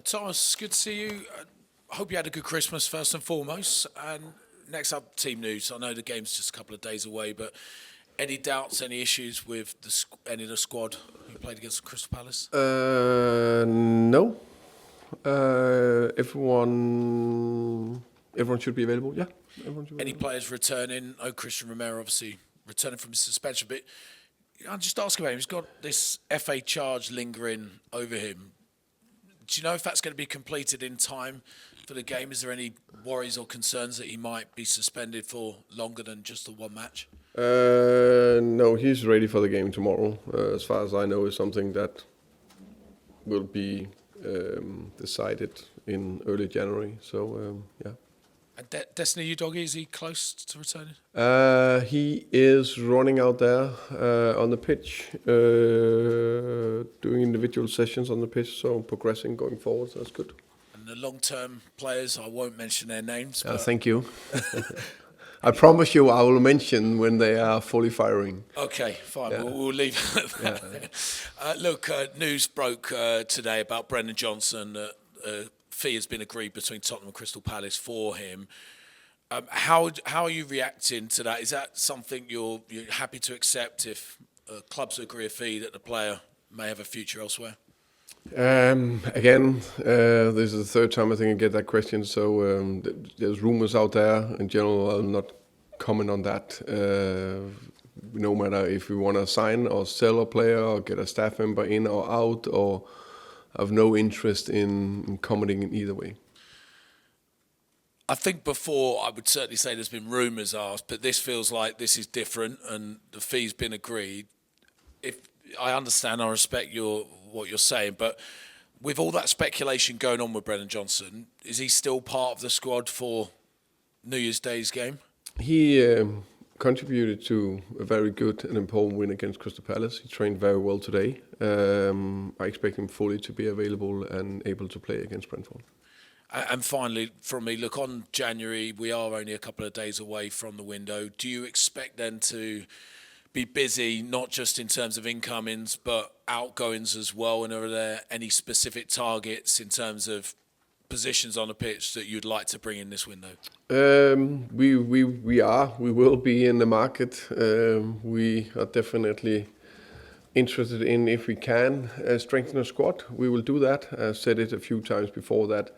Thomas, good to see you. I hope you had a good Christmas first and foremost. And next up, team news. I know the game's just a couple of days away, but any doubts, any issues with any of the squad who played against Crystal Palace? No. Everyone should be available. Yeah. Everyone should be Any available. players returning? Oh, Christian Romero obviously returning from his suspension, but I'll just ask about him. He's got this FA charge lingering over him. Do you know if that's going to be completed in time for the game? Is there any worries or concerns that he might be suspended for longer than just the one match? No, he's ready for the game tomorrow. As far as I know, is something that will be decided in early January. So yeah. And Destiny Udogie, is he close to returning? He is running out there on the pitch, doing individual sessions on the pitch, so progressing going forward. So that's good. And the long-term players, I won't mention their names. But Thank you. I promise you, I will mention when they are fully firing. Okay, fine. Yeah. We'll leave it at that. Look, news broke today about Brendan Johnson. Fee has been agreed between Tottenham and Crystal Palace for him. How are you reacting to that? Is that something you're happy to accept if clubs agree a fee that the player may have a future elsewhere? Again, this is the third time I think I get that question. So there's rumors out there. In general, I'll not comment on that. No matter if we want to sign or sell a player or get a staff member in or out, or have no interest in commenting in either way. I think before I would certainly say there's been rumours asked, but this feels like this is different and the fee's been agreed. If I understand, I respect what you're saying, but with all that speculation going on with Brendan Johnson, is he still part of the squad for New Year's Day's game? He contributed to a very good and important win against Crystal Palace. He trained very well today. I expect him fully to be available and able to play against Brentford. And finally, from me, look, on January, we are only a couple of days away from the window. Do you expect then to be busy, not just in terms of incomings, but outgoings as well? And are there any specific targets in terms of positions on the pitch that you'd like to bring in this window? We will be in the market. We are definitely interested in, if we can strengthen the squad, we will do that. I've said it a few times before that.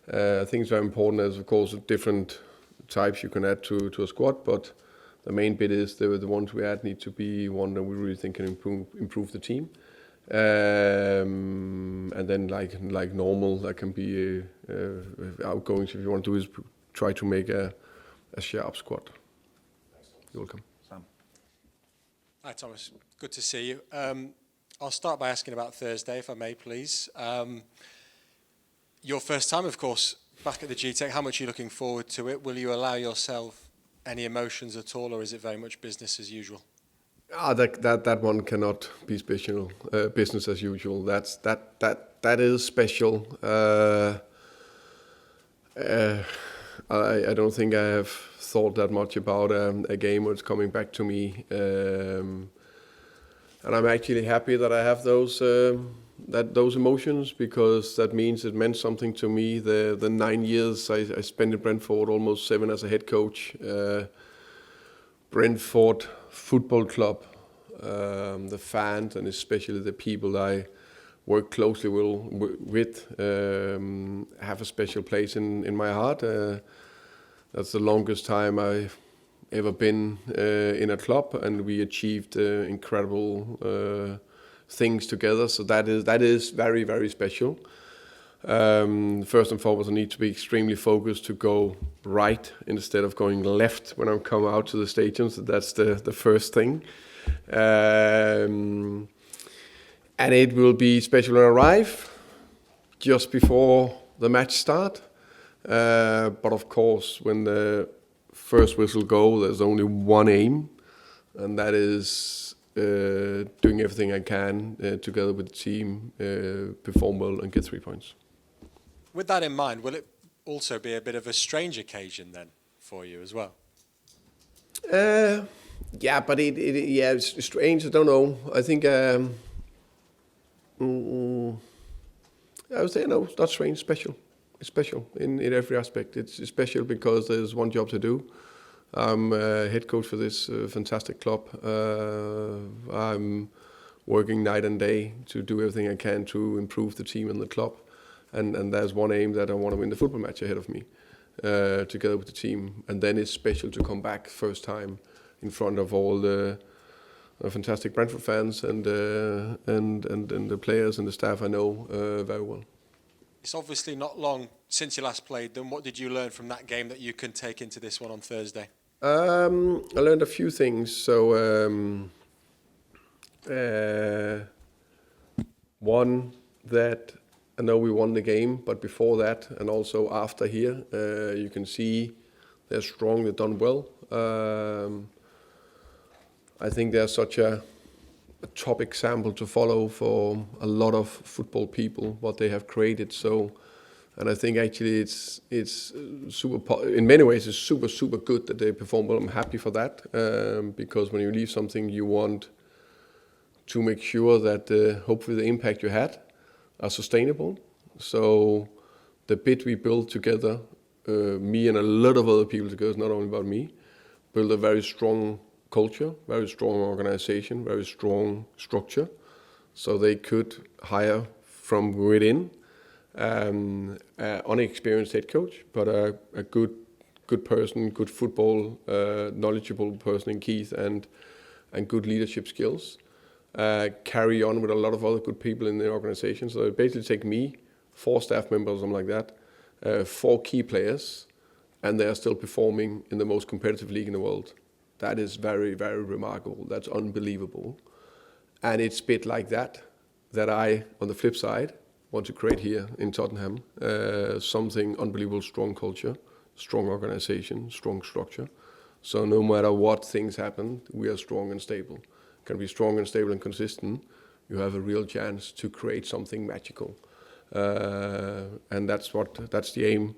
I think it's very important, as of course different types you can add to a squad, but the main bit is the ones we add need to be one that we really think can improve the team. And then like normal, that can be outgoings. If you want to do is try to make a sharp squad. You're welcome. Sam. Hi Thomas, good to see you. I'll start by asking about Thursday, if I may, please. Your first time, of course, back at the GTEC. How much are you looking forward to it? Will you allow yourself any emotions at all, or is it very much business as usual? That one cannot be special. Business as usual. That is special. I don't think I have thought that much about a game when it's coming back to me, and I'm actually happy that I have those emotions, because that means it meant something to me. The 9 years I spent in Brentford, almost 7 as a head coach. Brentford Football Club, the fans and especially the people I work closely with have a special place in my heart. That's the longest time I've ever been in a club, and we achieved incredible things together. So that is very, very special. First and foremost, I need to be extremely focused to go right instead of going left when I come out to the stadium. So that's the first thing. And it will be special when I arrive, just before the match start. But of course, when the first whistle goes, there's only one aim, and that is doing everything I can together with the team, perform well and get 3 points. With that in mind, will it also be a bit of a strange occasion then for you as well? Yeah, but it's strange. I don't know. I think I would say no, it's not strange. Special. It's special in every aspect. It's special because there's one job to do. I'm head coach for this fantastic club. I'm working night and day to do everything I can to improve the team and the club. And there's one aim that I want to win the football match ahead of me, together with the team. And then it's special to come back first time in front of all the fantastic Brentford fans and the players and the staff I know very well. It's obviously not long since you last played them. What did you learn from that game that you can take into this one on Thursday? I learned a few things. So one, that I know we won the game, but before that and also after here, you can see they're strong, they've done well. I think they're such a top example to follow for a lot of football people, what they have created. So, and I think actually it's super, in many ways it's super good that they perform well. I'm happy for that, because when you leave something, you want to make sure that hopefully the impact you had are sustainable. So the bit we built together, me and a lot of other people together, it's not only about me, build a very strong culture, very strong organization, very strong structure, so they could hire from within an unexperienced head coach, but a good person, good football, knowledgeable person in Keith, and good leadership skills. Carry on with a lot of other good people in the organization. So it basically take me, 4 staff members, something like that, 4 key players, and they are still performing in the most competitive league in the world. That is very, very remarkable. That's unbelievable. And it's a bit like that I, on the flip side, want to create here in Tottenham. Something unbelievable, strong culture, strong organization, strong structure. So no matter what things happen, we are strong and stable. Can be strong and stable and consistent. You have a real chance to create something magical. And that's the aim.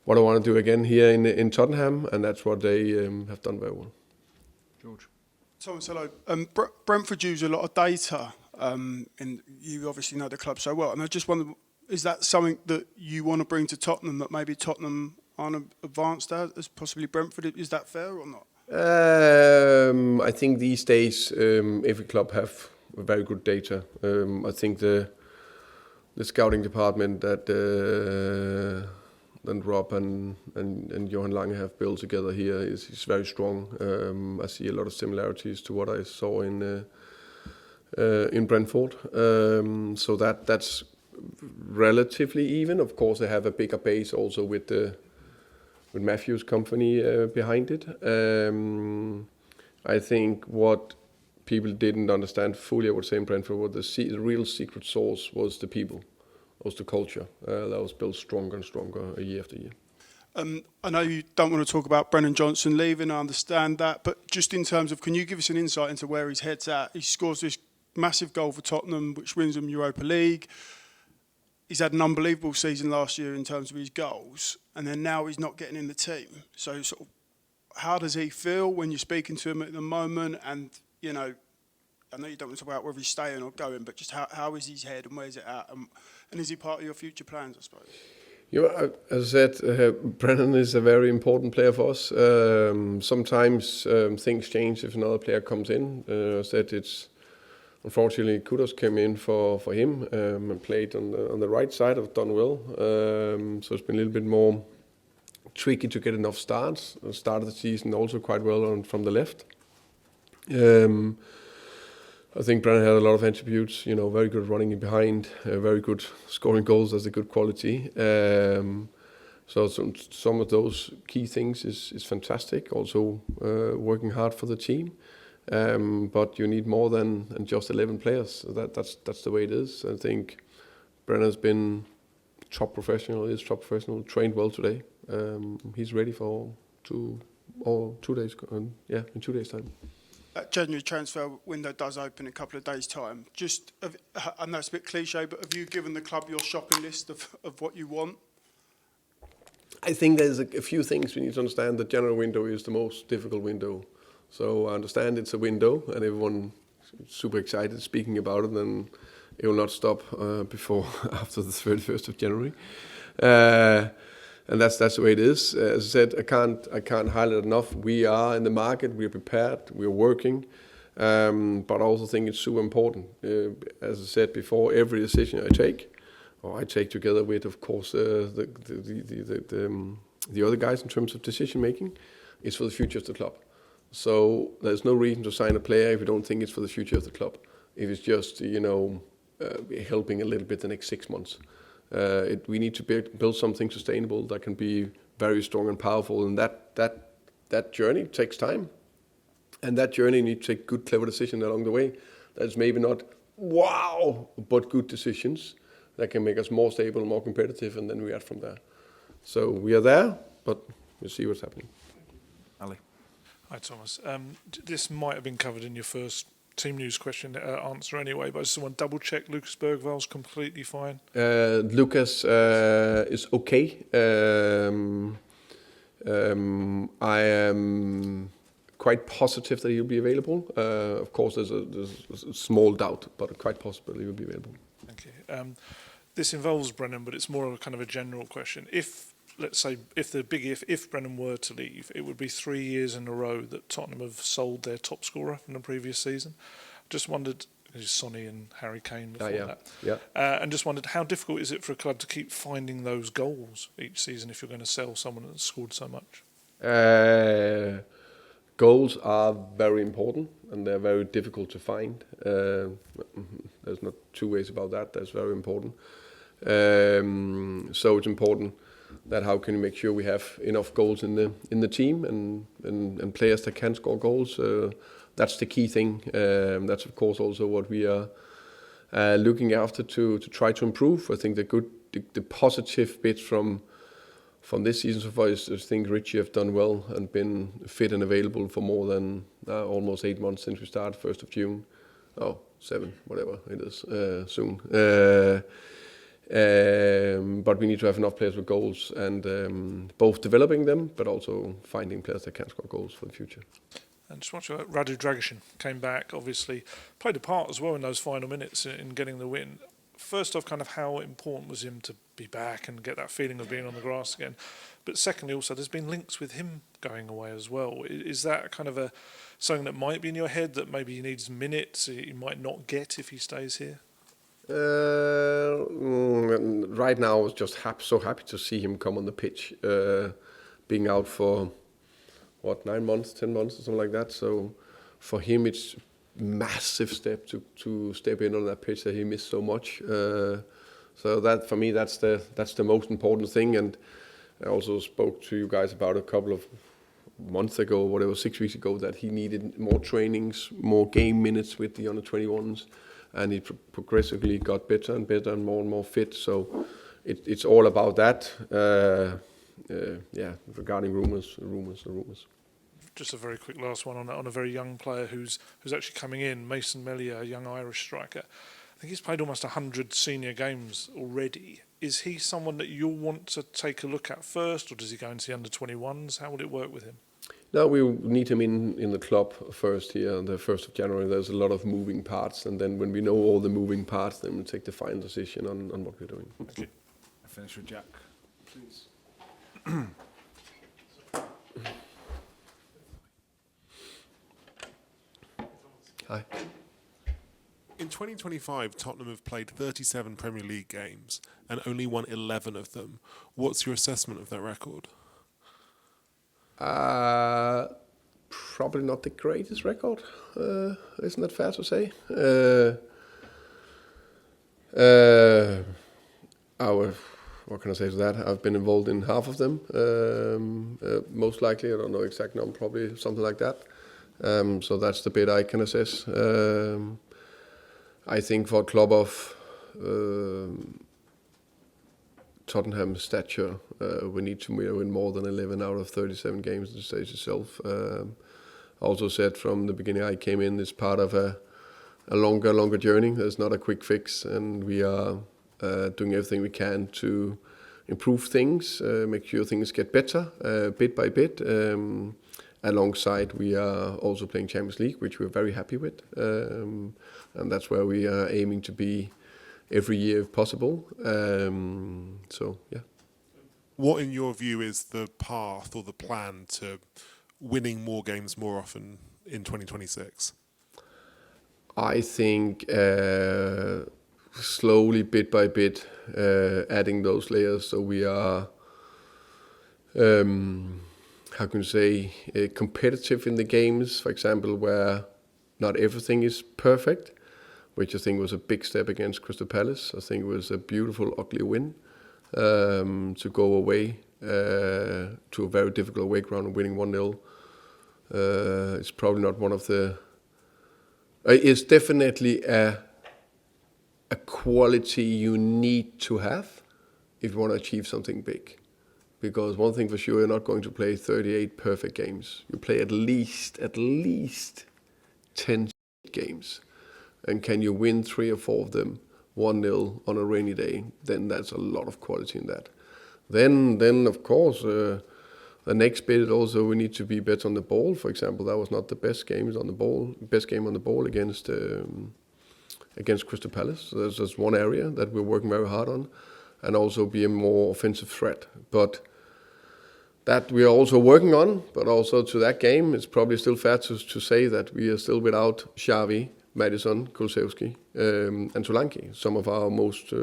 What I want to do again here in Tottenham, and that's what they have done very well. George. Thomas, hello. Brentford use a lot of data, and you obviously know the club so well. And I just wonder, is that something that you want to bring to Tottenham that maybe Tottenham aren't advanced as possibly Brentford? Is that fair or not? I think these days every club have very good data. I think the scouting department that Rob and Johan Lange have built together here is very strong. I see a lot of similarities to what I saw in Brentford. So that's relatively even. Of course, they have a bigger base also with Matthew's company behind it. I think what people didn't understand fully, I would say, in Brentford, what the real secret sauce was the people, was the culture that was built stronger and stronger year after year. I know you don't want to talk about Brennan Johnson leaving, I understand that, but just in terms of, can you give us an insight into where his head's at? He scores this massive goal for Tottenham, which wins them Europa League. He's had an unbelievable season last year in terms of his goals, and then now he's not getting in the team. So sort of, how does he feel when you're speaking to him at the moment? And, you know you don't want to talk about whether he's staying or going, but just how is his head and where's it at? And is he part of your future plans, I suppose? As I said, Brennan is a very important player for us. Sometimes things change if another player comes in. I said unfortunately, Kudus came in for him and played on the right side, have done well. So it's been a little bit more tricky to get enough starts. Started the season also quite well from the left. I think Brennan had a lot of attributes, very good running in behind, very good scoring goals, that's a good quality. So some of those key things is fantastic. Also working hard for the team. But you need more than just 11 players. That's the way it is. I think Brennan's been top professional, trained well today. He's ready for 2 days. In 2 days' time. That January transfer window does open in a couple of days' time. I know it's a bit cliche, but have you given the club your shopping list of what you want? I think there's a few things we need to understand. The January window is the most difficult window. So I understand it's a window and everyone is super excited speaking about it and it will not stop before after the 31st of January. And that's the way it is. As I said, I can't highlight enough. We are in the market. We are prepared. We are working. But I also think it's super important. As I said before, every decision I take together with, of course, the other guys in terms of decision making, is for the future of the club. So there's no reason to sign a player if you don't think it's for the future of the club. If it's just helping a little bit the next 6 months. We need to build something sustainable that can be very strong and powerful, and that journey takes time. And that journey needs to take good, clever decisions along the way. That's maybe not wow, but good decisions that can make us more stable, more competitive, and then we add from there. So we are there, but we'll see what's happening. Ali. Hi, Thomas. This might have been covered in your first team news question answer anyway, but I just want to double check Lucas Bergvall's completely fine. Lucas is okay. I am quite positive that he'll be available. Of course, there's a small doubt, but quite possible he will be available. Thank you. This involves Brennan, but it's more of a kind of a general question. Let's say, if Brennan were to leave, it would be 3 years in a row that Tottenham have sold their top scorer from the previous season. Just wondered, Sonny and Harry Kane before that. Yeah. And just wondered, how difficult is it for a club to keep finding those goals each season if you're going to sell someone that's scored so much? Goals are very important, and they're very difficult to find. There's not two ways about that. That's very important. So it's important that how can we make sure we have enough goals in the team and players that can score goals. That's the key thing. That's of course also what we are looking after to try to improve. I think the positive bit from this season so far is I think Richie have done well and been fit and available for more than almost 8 months since we started 1st of June. 7, whatever it is, soon. But we need to have enough players with goals and both developing them, but also finding players that can score goals for the future. And just watch Radu Dragusin came back, obviously played a part as well in those final minutes in getting the win. First off, kind of how important was him to be back and get that feeling of being on the grass again? But secondly, also, there's been links with him going away as well. Is that kind of something that might be in your head that maybe he needs minutes he might not get if he stays here? Right now, I was just so happy to see him come on the pitch, being out for 9 months, 10 months, or something like that. So for him, it's massive step to step in on that pitch that he missed so much. So that for me, that's the most important thing. And I also spoke to you guys about a couple of months ago, whatever, 6 weeks ago, that he needed more trainings, more game minutes with the under 21s. And he progressively got better and better and more fit. So it's all about that. Regarding rumors. Just a very quick last one on a very young player who's actually coming in, Mason Melia, a young Irish striker. I think he's played almost 100 senior games already. Is he someone that you'll want to take a look at first, or does he go into the under 21s? How would it work with him? No, we need him in the club first here on the 1st of January. There's a lot of moving parts, and then when we know all the moving parts, then we'll take the final decision on what we're doing. Thank you. I finish with Jack, please. Hi. In 2025, Tottenham have played 37 Premier League games and only won 11 of them. What's your assessment of that record? Probably not the greatest record. Isn't that fair to say? What can I say to that? I've been involved in half of them. Most likely, I don't know exact number, probably something like that. So that's the bit I can assess. I think for a club of Tottenham's stature, we need to win more than 11 out of 37 games at the stage itself. I also said from the beginning I came in, it's part of a longer journey. There's not a quick fix, and we are doing everything we can to improve things, make sure things get better bit by bit. Alongside, we are also playing Champions League, which we're very happy with. And that's where we are aiming to be every year if possible. So yeah. What, in your view, is the path or the plan to winning more games more often in 2026? I think slowly, bit by bit, adding those layers, so we are, how can you say, competitive in the games. For example, where not everything is perfect, which I think was a big step against Crystal Palace. I think it was a beautiful, ugly win to go away to a very difficult away ground and winning 1-0. It's probably not one of the. It's definitely a quality you need to have if you want to achieve something big. Because one thing for sure, you're not going to play 38 perfect games. You play at least 10 games. And can you win 3 or 4 of them 1-0 on a rainy day? Then that's a lot of quality in that. Then of course, the next bit is also we need to be better on the ball. For example, that was not the best game on the ball against Crystal Palace. So that's just one area that we're working very hard on, and also be a more offensive threat. But that we are also working on. But also to that game, it's probably still fair to say that we are still without Xavi, Maddison, Kulusevski, and Solanke, some of our most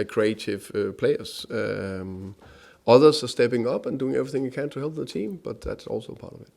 creative players. Others are stepping up and doing everything they can to help the team, but that's also part of it.